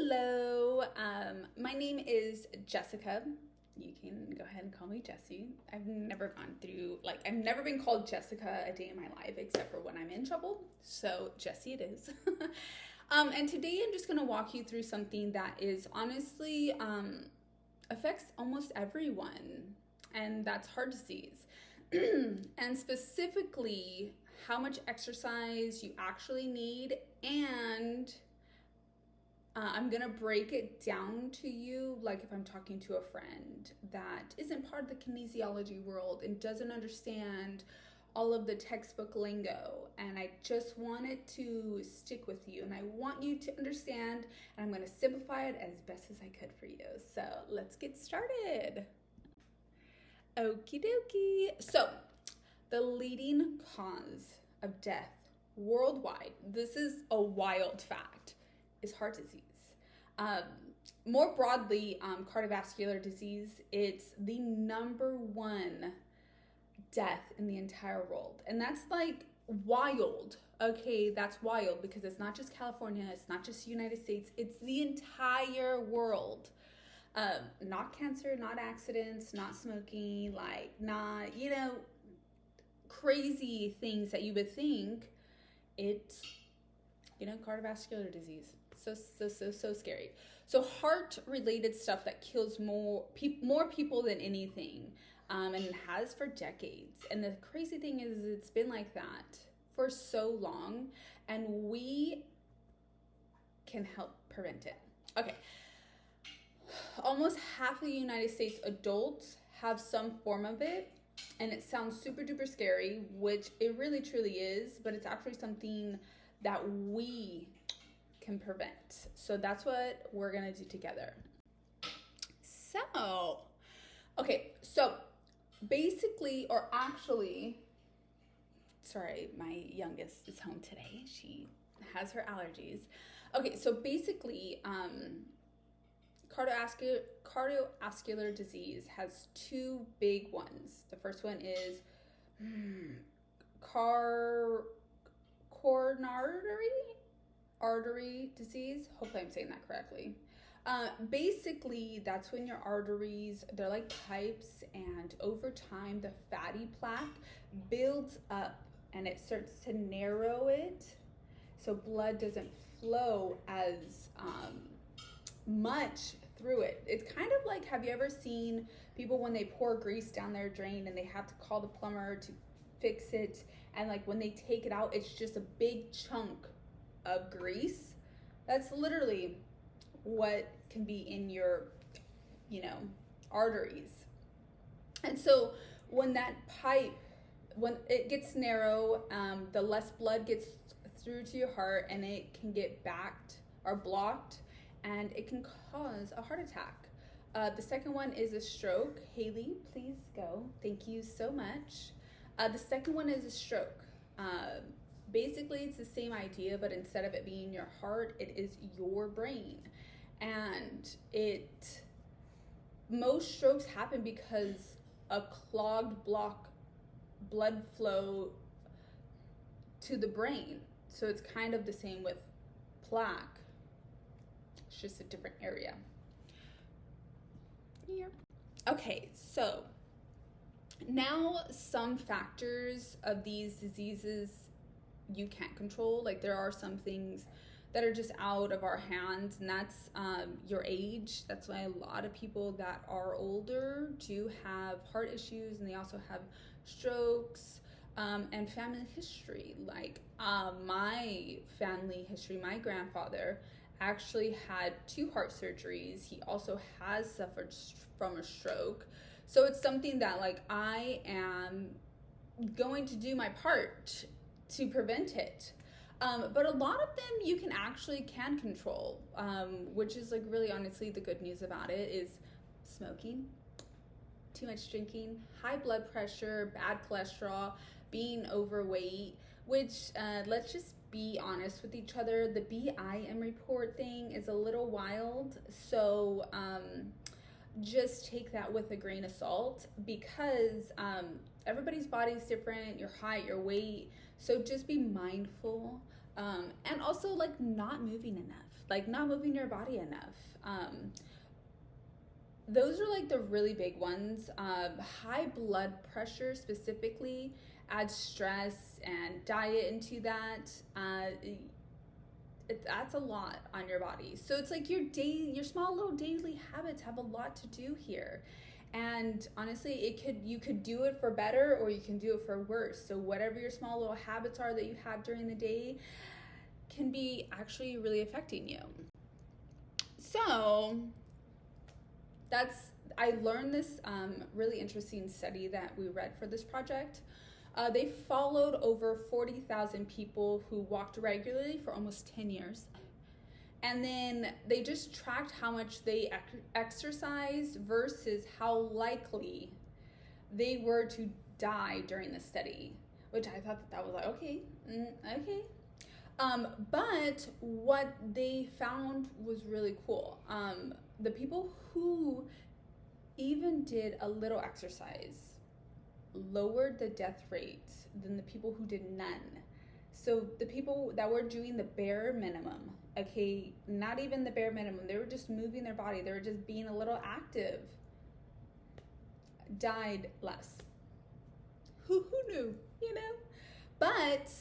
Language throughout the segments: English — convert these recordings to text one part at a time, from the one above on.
Hello, my name is Jessica. You can go ahead and call me Jessie. I've never been called Jessica a day in my life except for when I'm in trouble. So Jessie it is. And today I'm just gonna walk you through something that is honestly affects almost everyone, and that's heart disease. And specifically how much exercise you actually need, and I'm gonna break it down to you like if I'm talking to a friend that isn't part of the kinesiology world and doesn't understand all of the textbook lingo. And I just wanted to stick with you, and I want you to understand, and I'm gonna simplify it as best as I could for you. So let's get started. Okie dokie. So the leading cause of death worldwide, this is a wild fact, is heart disease. More broadly, cardiovascular disease, it's the number one death in the entire world. And that's like wild. Okay, that's wild because it's not just California, it's not just the United States, it's the entire world. Not cancer, not accidents, not smoking, like not, crazy things that you would think. It's, cardiovascular disease. So scary. So heart related stuff that kills more people than anything, and it has for decades. And the crazy thing is it's been like that for so long, and we can help prevent it. Okay. Almost half of the United States adults have some form of it, and it sounds super duper scary, which it really truly is, but it's actually something that we can prevent. So that's what we're gonna do together. So basically, or actually, sorry, my youngest is home today. She has her allergies. Okay, so basically, cardiovascular disease has two big ones. The first one is coronary artery disease. Hopefully I'm saying that correctly. Basically, that's when your arteries, they're like pipes, and over time the fatty plaque builds up and it starts to narrow it, so blood doesn't flow as much through it. It's kind of like, have you ever seen people when they pour grease down their drain and they have to call the plumber to fix it, and like when they take it out, it's just a big chunk of grease? That's literally what can be in your arteries. And so when that pipe, when it gets narrow, the less blood gets through to your heart, and it can get backed or blocked, and it can cause a heart attack. The second one is a stroke. Haley, please go. Thank you so much. The second one is a stroke. Basically, it's the same idea, but instead of it being your heart, it is your brain. And most strokes happen because a clogged blood flow to the brain. So it's kind of the same with plaque. It's just a different area. Yeah. Okay, so now some factors of these diseases you can't control. Like, there are some things that are just out of our hands, and that's your age. That's why a lot of people that are older do have heart issues, and they also have strokes, and family history. Like my family history, my grandfather actually had 2 heart surgeries. He also has suffered from a stroke. So it's something that, like, I am going to do my part to prevent it. But a lot of them you can control, which is like really honestly the good news about it is smoking, too much drinking, high blood pressure, bad cholesterol, being overweight, which let's just be honest with each other. The BIM report thing is a little wild. So just take that with a grain of salt, because everybody's body is different, your height, your weight. So just be mindful. And also, like, not moving enough. like not moving your body enough. Those are like the really big ones. High blood pressure specifically, add stress and diet into that. That's a lot on your body. So it's like your small little daily habits have a lot to do here. And honestly, you could do it for better or you can do it for worse. So whatever your small little habits are that you have during the day can be actually really affecting you. So I learned this really interesting study that we read for this project. They followed over 40,000 people who walked regularly for almost 10 years. And then they just tracked how much they exercised versus how likely they were to die during the study, which I thought that was like, okay. But what they found was really cool. The people who even did a little exercise lowered the death rate than the people who did none. So the people that were doing the bare minimum, okay, not even the bare minimum, they were just moving their body, they were just being a little active, died less. Who knew, you know? But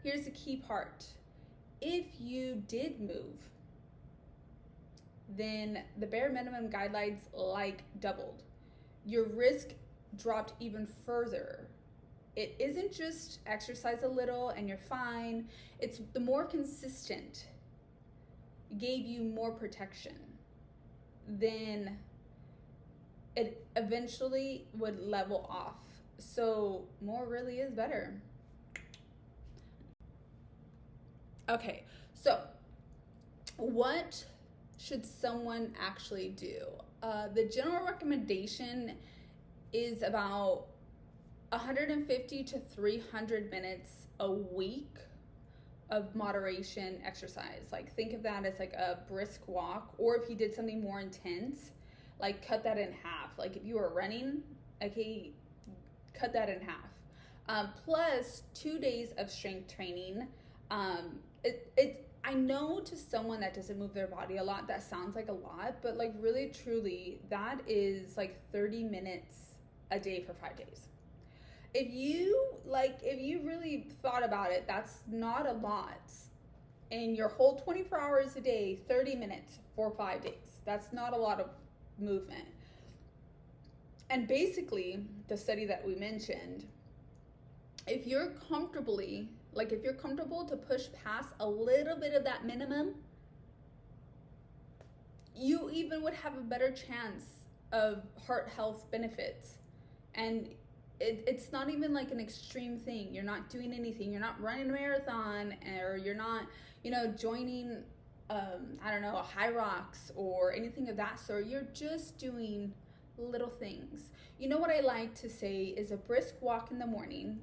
here's the key part. If you did move, then the bare minimum guidelines like doubled. Your risk dropped even further. It isn't just exercise a little and you're fine. It's the more consistent gave you more protection. Then it eventually would level off. So more really is better. Okay, so what should someone actually do? The general recommendation is about 150 to 300 minutes a week of moderation exercise. Like think of that as like a brisk walk, or if you did something more intense, like cut that in half. Like if you were running, okay, cut that in half. Plus 2 days of strength training. I know to someone that doesn't move their body a lot, that sounds like a lot, but like really truly, that is like 30 minutes a day for 5 days. If you really thought about it, that's not a lot. In your whole 24 hours a day, 30 minutes for 5 days. That's not a lot of movement. And basically, the study that we mentioned, if you're comfortable to push past a little bit of that minimum, you even would have a better chance of heart health benefits. And it's not even like an extreme thing. You're not doing anything. You're not running a marathon, or you're not, joining, a high rocks or anything of that sort. You're just doing little things. You know what I like to say is a brisk walk in the morning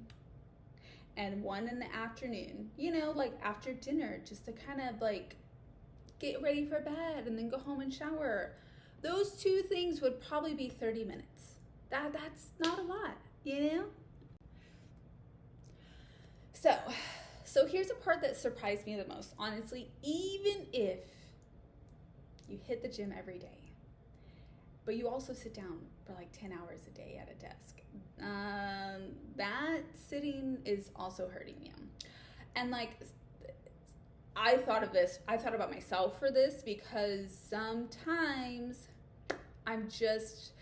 and one in the afternoon, like after dinner, just to kind of like get ready for bed and then go home and shower. Those two things would probably be 30 minutes. That's not a lot, So here's a part that surprised me the most, honestly. Even if you hit the gym every day, but you also sit down for like 10 hours a day at a desk, that sitting is also hurting you. And like, I thought about myself for this, because sometimes I'm just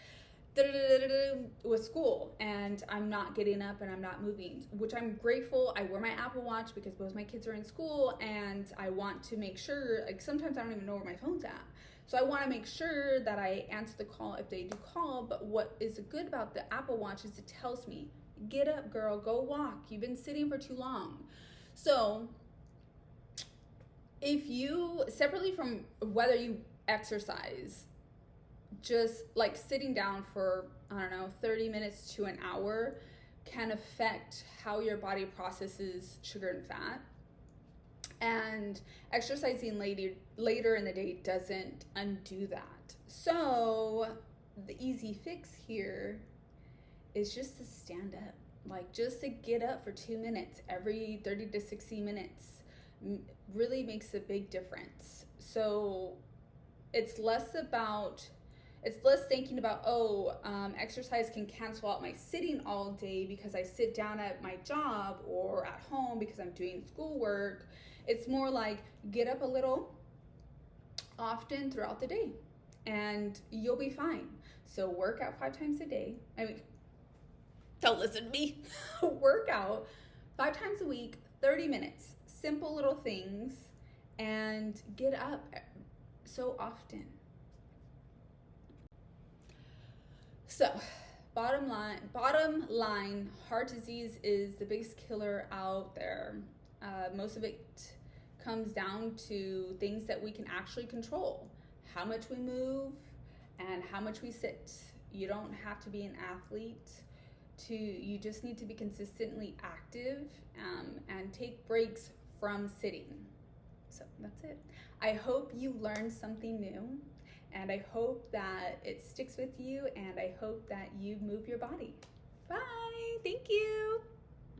with school and I'm not getting up and I'm not moving, which I'm grateful. I wear my Apple Watch because both my kids are in school, and I want to make sure, like sometimes I don't even know where my phone's at. So I want to make sure that I answer the call if they do call. But what is good about the Apple Watch is it tells me, get up, girl, go walk. You've been sitting for too long. So if you, separately from whether you exercise, just like sitting down for, 30 minutes to an hour can affect how your body processes sugar and fat. And exercising later in the day doesn't undo that. So the easy fix here is just to stand up, like just to get up for 2 minutes every 30 to 60 minutes. really makes a big difference. So it's less thinking about, exercise can cancel out my sitting all day because I sit down at my job or at home because I'm doing schoolwork. It's more like get up a little often throughout the day and you'll be fine. So work out 5 times a day. I mean, don't listen to me. Work out 5 times a week, 30 minutes, simple little things, and get up so often. So, bottom line, heart disease is the biggest killer out there. Most of it comes down to things that we can actually control. How much we move and how much we sit. You don't have to be an athlete. You just need to be consistently active and take breaks from sitting. So that's it. I hope you learned something new, and I hope that it sticks with you, and I hope that you move your body. Bye. Thank you.